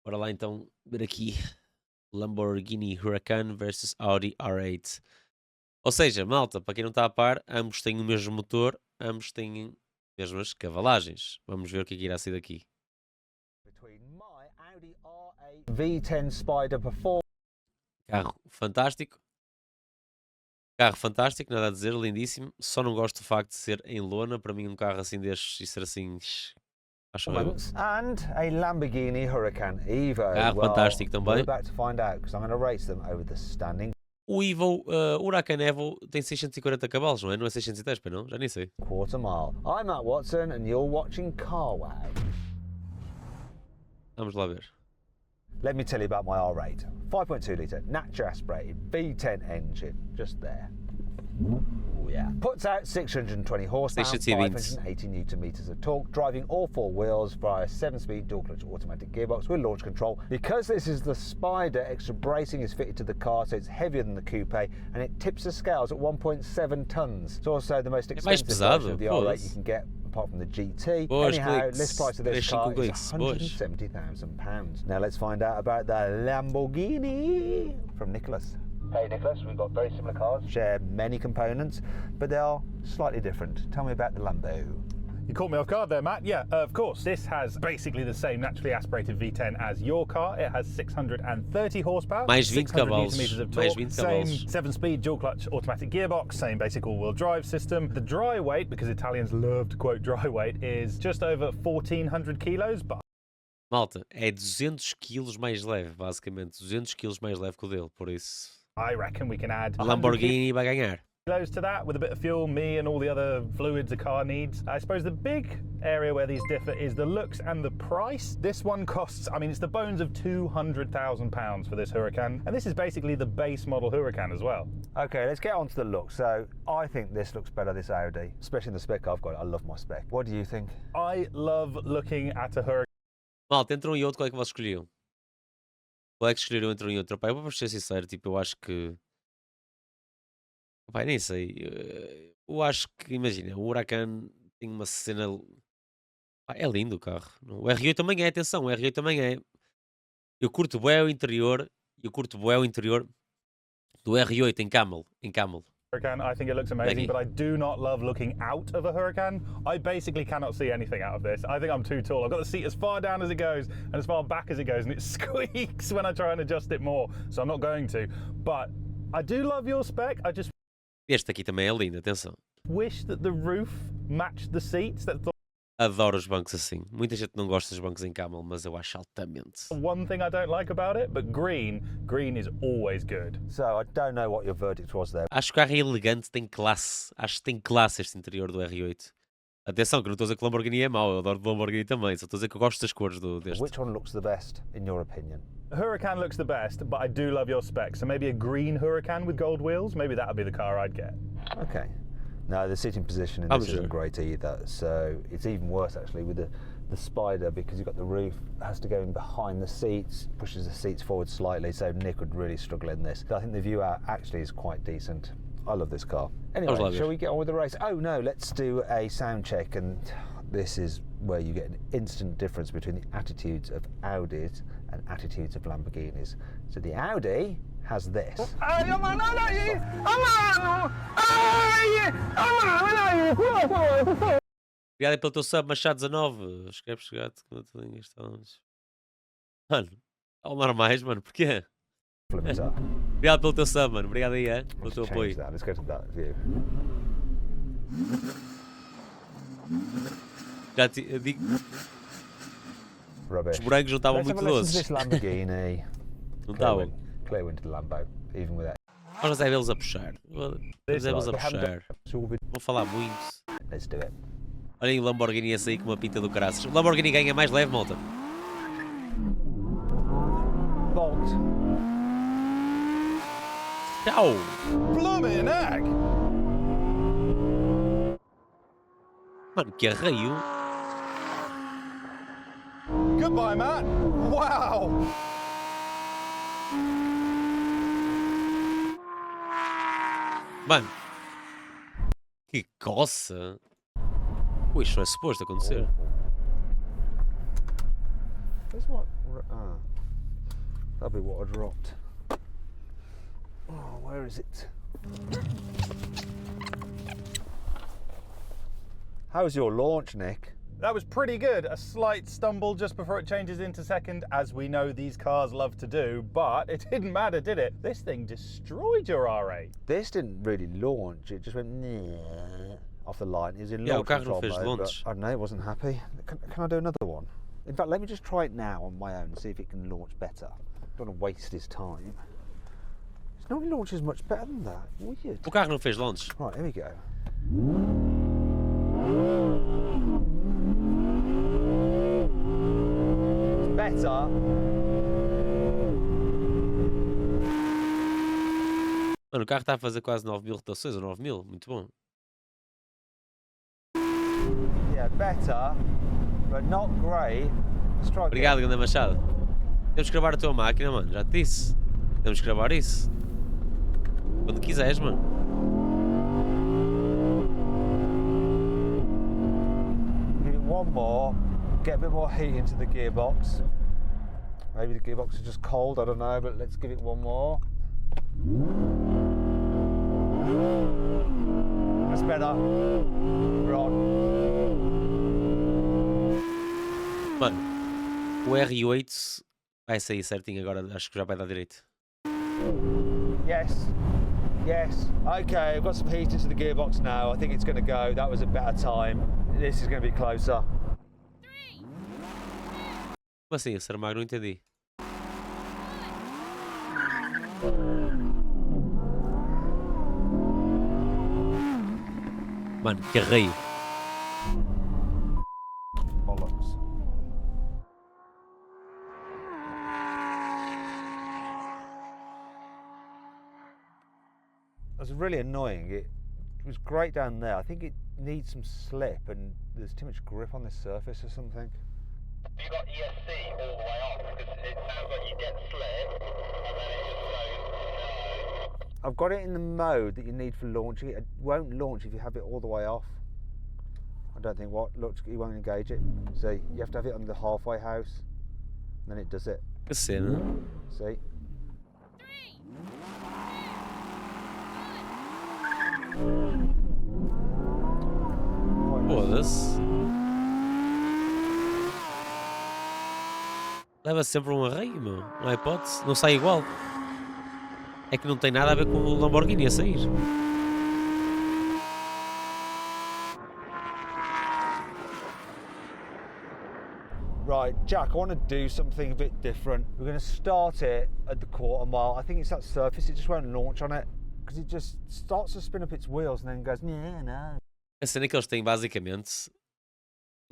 Bora lá então ver aqui. Lamborghini Huracan versus Audi R8. Ou seja, malta, para quem não está a par, ambos têm o mesmo motor, ambos têm as mesmas cavalagens. Vamos ver o que é que irá sair daqui. Between my Audi R8 V10 Spider Performance. Carro fantástico. Carro fantástico, nada a dizer, lindíssimo. Só não gosto do facto de ser em lona. Para mim um carro assim destes e ser assim... Acho eu. And a Lamborghini Huracan Evo. Carro fantástico também. We're about to find out because I'm going to race them over the standing O Evo, o Huracan Evo tem 640 cavalos, não é? Não é 610, pá, não? Já nem sei. quarter mile. I'm Matt Watson and you're watching Car Wow. Vamos lá ver. Let me tell you about my R8. 5.2 litre, naturally aspirated, V10 engine, just there. Ooh, yeah. Puts out 620 horsepower, 580 newton meters of torque, driving all four wheels via a 7-speed dual-clutch automatic gearbox with launch control. Because this is the Spider, extra bracing is fitted to the car, so it's heavier than the coupe, and it tips the scales at 1.7 tons. It's also the most expensive version of the R8 you can get, apart from the GT. Anyhow, list price of this car is £170,000. Now let's find out about the Lamborghini from Nicholas. Hey Nicholas, we've got very similar cars, share many components, but they are slightly different. Tell me about the Lambo. You caught me off guard there, Matt. Yeah, of course. This has basically the same naturally aspirated V10 as your car. It has 630 horsepower, mais 20 cavalos, meters of torque, mais 20 same cavalos. 7-speed dual-clutch automatic gearbox, same basic all-wheel drive system. The dry weight, because Italians love to quote dry weight, is just over 1,400 kilos, but Malta, é 200 quilos mais leve, basicamente. 200 quilos mais leve que o dele, por isso... I reckon we can add A Lamborghini vai ganhar. kilos to that with a bit of fuel, me and all the other fluids a car needs. I suppose the big area where these differ is the looks and the price. This one costs, I mean, it's the bones of £200,000 for this Huracan, and this is basically the base model Huracan as well. Okay, let's get on to the look. So I think this looks better, this Audi, especially in the spec I've got. I love my spec. What do you think? I love looking at a Huracan. Malta, entre um e outro, qual é que vocês escolhiam? Qual é que escolheram entre um e outro? Pá, eu vou ser sincero, tipo, eu acho que... Pá, nem sei. Eu acho que, imagina, o Huracan tem uma cena... Pá, é lindo o carro. O R8 também é, atenção, o R8 também é. Eu curto bué o interior, do R8 em camel, Huracan, I think it looks amazing, but I do not love looking out of a Huracan. I basically cannot see anything out of this. I think I'm too tall. I've got the seat as far down as it goes and as far back as it goes, and it squeaks when I try and adjust it more, so I'm not going to. But I do love your spec. I just Este aqui também é lindo, atenção. wish that the roof matched the seats. That's the Adoro os bancos assim. Muita gente não gosta dos bancos em camel, mas eu acho altamente. one thing I don't like about it, but green is always good. So I don't know what your verdict was there. Acho que o carro é elegante, tem classe. Acho que tem classe este interior do R8. Atenção, que não estou a dizer que o Lamborghini é mau, eu adoro o Lamborghini também, só estou a dizer que eu gosto das cores deste. Which one looks the best, in your opinion? Huracan looks the best, but I do love your spec. So maybe a green Huracan with gold wheels, maybe that would be the car I'd get. Okay. No, the sitting position in this isn't great either, so it's even worse actually with the Spider, because you've got the roof has to go in behind the seats, pushes the seats forward slightly, so Nick would really struggle in this. I think the view out actually is quite decent. I love this car. Anyway, shall we get on with the race? Oh no, let's do a sound check, and this is where you get an instant difference between the attitudes of Audis and attitudes of Lamborghinis. So the Audi has this. Obrigado pelo teu sub, Machado 19. Escreve chegado. Mano, fala mais, mano, porquê? Obrigado pelo teu sub, mano. Obrigado aí, pelo teu apoio. Let's go to that view. Já te digo. Rubbish. Os morangos não estavam muito doces. This Lamborghini. Não estavam. Clear win to the Lambo, even with that. Vamos é vê-los a puxar. Vamos é vê-los a puxar. Vou falar muito. Let's do it. Olhem o Lamborghini a sair com uma pinta do caraças. O Lamborghini ganha mais leve, malta. Bolt. Tchau. Blooming egg! Mano, que arreio. Goodbye, Matt. Wow! Mano. Que coça. Ui, isto não é suposto acontecer. That's what. That'll be what I dropped. Oh, where is it? How was your launch, Nick? That was pretty good. A slight stumble just before it changes into second, as we know these cars love to do, but it didn't matter, did it? This thing destroyed your R8. This didn't really launch, it just went off the line. It was in launch control mode, but I don't know, it wasn't happy. Can I do another one? In fact, let me just try it now on my own and see if it can launch better. I don't want to waste his time. It normally launches much better than that. Weird. O carro não fez launch. Right, here we go. Better. Mano, o carro está a fazer quase 9.000 rotações ou 9.000. Muito bom. Yeah, better, but not great. Let's try Obrigado, Ganda Machado. Temos que gravar a tua máquina, mano. Já te disse. Temos que gravar isso. Quando quiseres, mano. Give it one more. Get a bit more heat into the gearbox. Maybe the gearbox is just cold, I don't know, but let's give it one more. That's better. We're on. Mano, o R8 vai sair certinho agora. Acho que já vai dar direito. Yes. Yes. Okay, I've got some heat into the gearbox now. I think it's going to go. That was a better time. This is going to be closer. Como assim, Saramago? Não entendi. Mano, que arreio. Bollocks. It was really annoying. It was great down there. I think it needs some slip and there's too much grip on this surface or something. You got ESC all the way off because it sounds like you get slip and then it just goes no. I've got it in the mode that you need for launching it. It won't launch if you have it all the way off. I don't think what looks you won't engage it. See, you have to have it on the halfway house, and then it does it. Que cena. See. Foda-se. Leva sempre um arreio, meu. Não há hipótese. Não sai igual. É que não tem nada a ver com o Lamborghini a sair. Right, Jack, I want to do something a bit different. We're going to start it at the quarter mile. I think it's that surface, it just won't launch on it. Because it just starts to spin up its wheels and then goes, yeah, no. A cena é que eles têm basicamente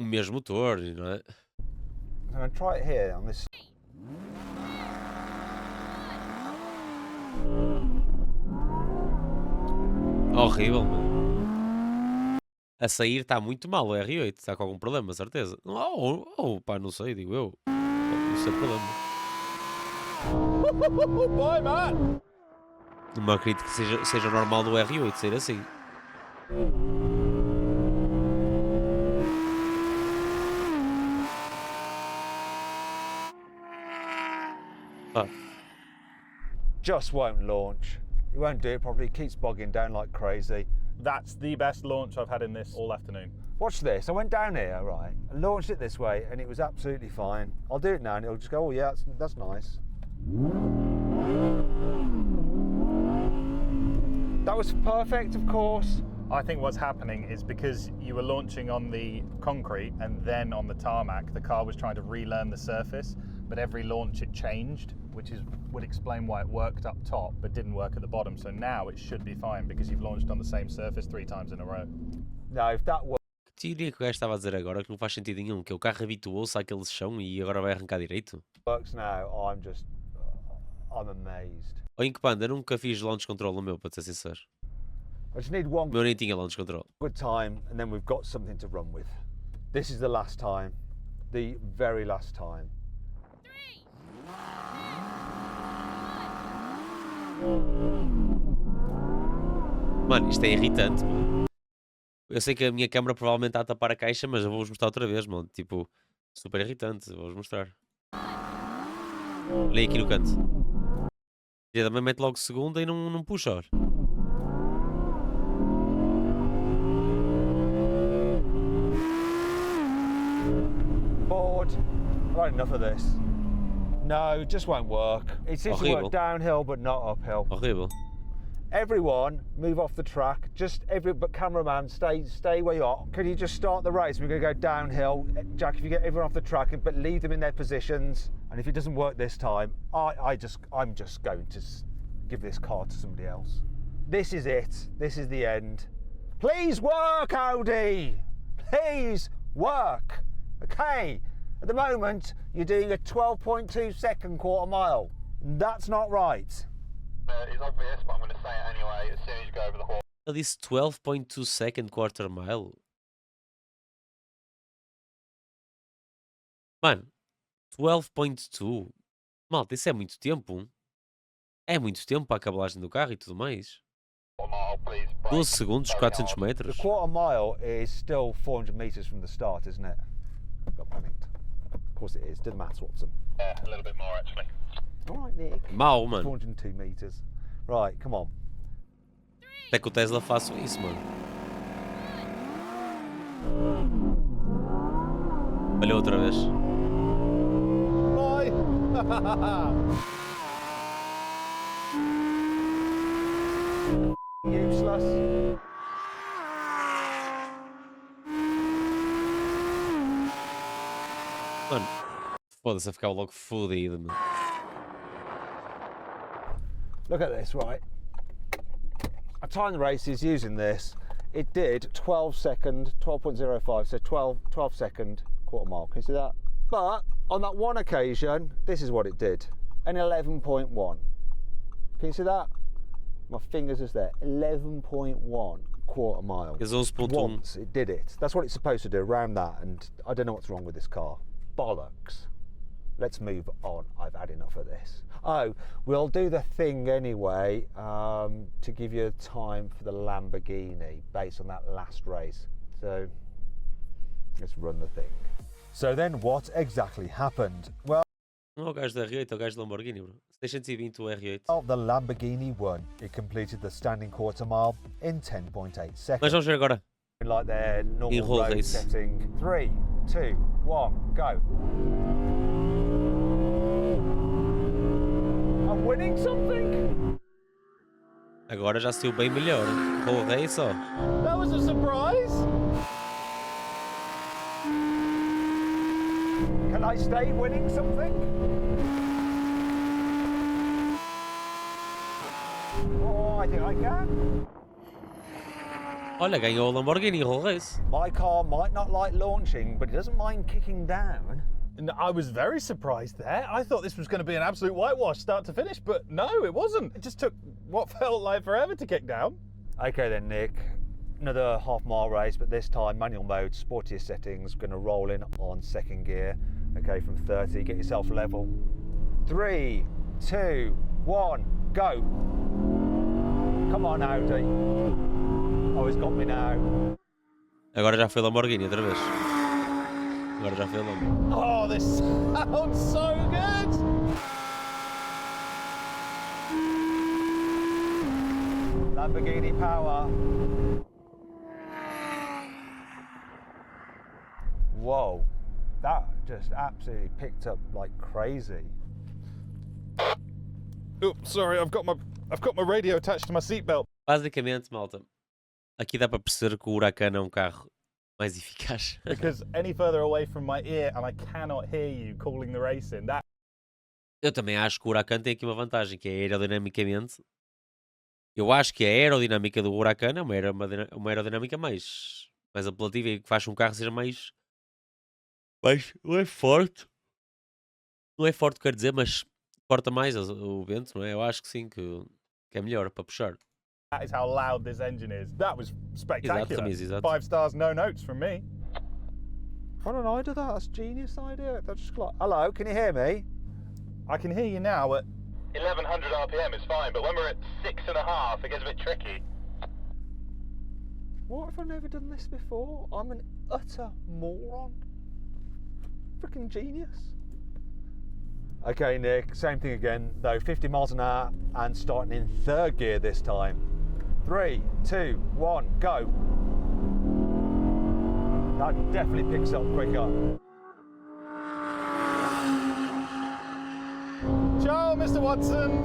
o mesmo motor, não é? I'm going to try it here on this. Horrível, mano. A sair está muito mal o R8. Está com algum problema, certeza. Pá, não sei, digo eu. Isso é problema. Boy, man! Não acredito que seja normal do R8 ser assim. Ah. Just won't launch. It won't do it properly. It keeps bogging down like crazy. That's the best launch I've had in this all afternoon. Watch this. I went down here, right, and launched it this way, and it was absolutely fine. I'll do it now, and it'll just go, oh yeah, that's nice. That was perfect, of course. I think what's happening is because you were launching on the concrete and then on the tarmac, the car was trying to relearn the surface, but every launch it changed, which would explain why it worked up top but didn't work at the bottom. So now it should be fine because you've launched on the same surface 3 times in a row. No, if that works. Que teoria que o gajo estava a dizer agora que não faz sentido nenhum, que o carro habituou-se àquele chão e agora vai arrancar direito? Works now, I'm amazed. Ou em que panda, eu nunca fiz launch control no meu, para ser sincero. I just need one O meu nem tinha launch control. good time, and then we've got something to run with. This is the last time, the very last time. Mano, isto é irritante, mano. Eu sei que a minha câmera provavelmente está a tapar a caixa, mas eu vou-vos mostrar outra vez, mano. Tipo, super irritante, vou-vos mostrar. Olha aqui no canto. E também mete logo segunda e não puxa. Olha. Bored. I've had enough of this. No, it just won't work. It seems to Horrible. work downhill but not uphill. Horrível. Everyone, move off the track. But cameraman, stay where you are. Can you just start the race? We're going to go downhill. Jack, if you get everyone off the track, but leave them in their positions. And if it doesn't work this time, I'm just going to give this car to somebody else. This is it. This is the end. Please work, Audi. Please work. Okay. At the moment, you're doing a 12.2 second quarter mile. That's not right. It's obvious, but I'm going to say it anyway as soon as you go over the horn. Ele disse 12.2 second quarter mile. Mano, 12.2. Malta, isso é muito tempo. É muito tempo para a cabelagem do carro e tudo mais. 12 segundos, 400 metros. The quarter mile is still 400 metres from the start, isn't it? Got panicked. Of course it is. Doesn't matter, Watson. Yeah, a little bit more actually. All right, Nick. Mau, mano. 402 metres. Right, come on. Até que o Tesla faça isso, mano. Olha outra vez. Bye. Useless. Mano, foda-se, eu ficava logo fodido, mano. Look at this, right? I timed the races using this. It did 12.05, so 12 second quarter mile. Can you see that? But on that one occasion, this is what it did. An 11.1. Can you see that? My fingers is there. 11.1 quarter mile. Fez 11.1. Once it did it. That's what it's supposed to do, around that. And I don't know what's wrong with this car. Bollocks. Let's move on. I've had enough of this. Oh, we'll do the thing anyway to give you time for the Lamborghini based on that last race. So let's run the thing. So then what exactly happened? Well, Não é o gajo da R8, é o gajo da Lamborghini, bro. 620 o R8. the Lamborghini won. It completed the standing quarter mile in 10.8 seconds. Mas vamos ver agora. Like their normal In whole road race. setting. 3, 2, 1, go. I'm winning something? Agora já saiu bem melhor. Whole race, ó. That was a surprise. Can I stay winning something? Oh, I think I can. Olha, ganhou o Lamborghini Whole race. My car might not like launching, but it doesn't mind kicking down. And I was very surprised there. I thought this was going to be an absolute whitewash start to finish, but no, it wasn't. It just took what felt like forever to kick down. Okay then, Nick. Another half-mile race, but this time manual mode, sportier settings. Going to roll in on second gear. Okay, from 30, get yourself level. 3, 2, 1, go. Come on, Audi. Oh, he's got me now. Agora já foi Lamborghini outra vez. Agora já foi o Lamborghini. Oh, this sounds so good. Lamborghini power. Whoa, that just absolutely picked up like crazy. Oh, sorry, I've got my radio attached to my seatbelt. Basicamente, malta, aqui dá para perceber que o Huracan é um carro mais eficaz. Because any further away from my ear and I cannot hear you calling the race in. That Eu também acho que o Huracan tem aqui uma vantagem, que é aerodinamicamente. Eu acho que a aerodinâmica do Huracan é uma aerodinâmica mais apelativa e que faz um carro seja mais não é forte. Não é forte, quero dizer, mas corta mais o vento, não é? Eu acho que sim, que é melhor para puxar. is how loud this engine is. That was spectacular. Exato. 5 stars, no notes from me. Why don't I do that? That's a genius idea. That's just like, hello, can you hear me? I can hear you now at 1100 RPM is fine, but when we're at 6.5, it gets a bit tricky. What have I never done this before? I'm an utter moron. Freaking genius. Okay, Nick, same thing again, though 50 miles an hour and starting in third gear this time. 3, 2, 1, go. That definitely picks up quicker. Ciao, Mr. Watson.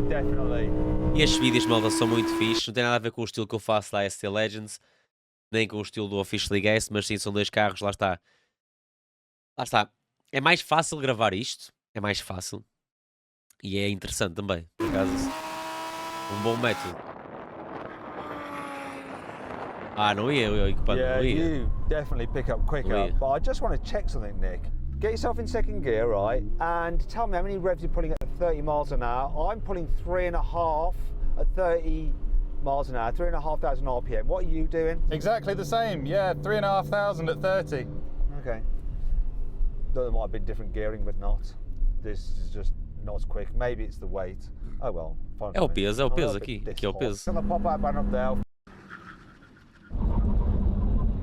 Definitely. E estes vídeos, malta, são muito fixes. Não tem nada a ver com o estilo que eu faço da ST Legends, nem com o estilo do Officially Guest, mas sim, são dois carros, lá está. Lá está. É mais fácil gravar isto. É mais fácil. E é interessante também. Por acaso, um bom método. Ah, não ia, eu equipando, Yeah, não ia. you definitely pick up quicker. Yeah. But I just want to check something, Nick. Get yourself in second gear, right? And tell me how many revs you're pulling at 30 miles an hour. I'm pulling 3.5 at 30 miles an hour, 3,500 RPM. What are you doing? Exactly the same. Yeah, 3,500 at 30. Okay. There might have been different gearing, but not. This is just not as quick. Maybe it's the weight. Oh well. Fine É for o me. peso I'm a aqui. bit Aqui é o hot. peso. Gonna pop that button up there.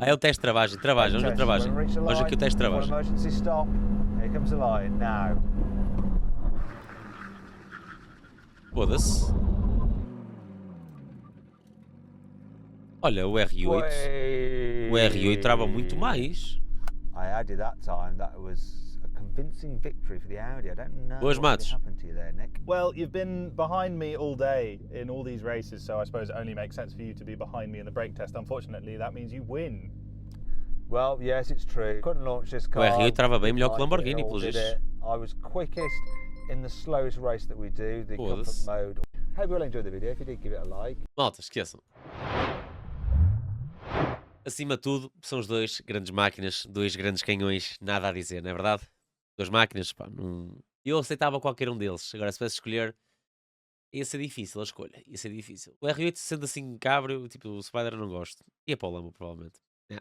Ah, é o teste de travagem. Travagem, vamos ver travagem. Vamos aqui o teste de travagem. Emergency stop. Here comes the line now. Foda-se. Olha, o R8. O R8 trava muito mais. I added that time. That was a convincing victory for the Audi. I don't know Boas, what matos. happened to you there, Nick. Well, you've been behind me all day in all these races, so I suppose it only makes sense for you to be behind me in the brake test. Unfortunately, that means you win. Well, yes, it's true. Couldn't launch this car. O R8 trava bem melhor que o Like it, Lamborghini, all pelos did vistos. it. I was quickest in the slowest race that we do, the comfort Foda-se. mode. Hope you all enjoyed the video. If you did, give it a like. Malta, esqueçam. Acima de tudo, são os dois grandes máquinas, dois grandes canhões, nada a dizer, não é verdade? Duas máquinas, pá, não... Eu aceitava qualquer um deles. Agora, se pudesse escolher, ia ser difícil a escolha, ia ser difícil. O R8, sendo assim cabrio, tipo, o Spider eu não gosto. Ia para o Lambo, provavelmente. É.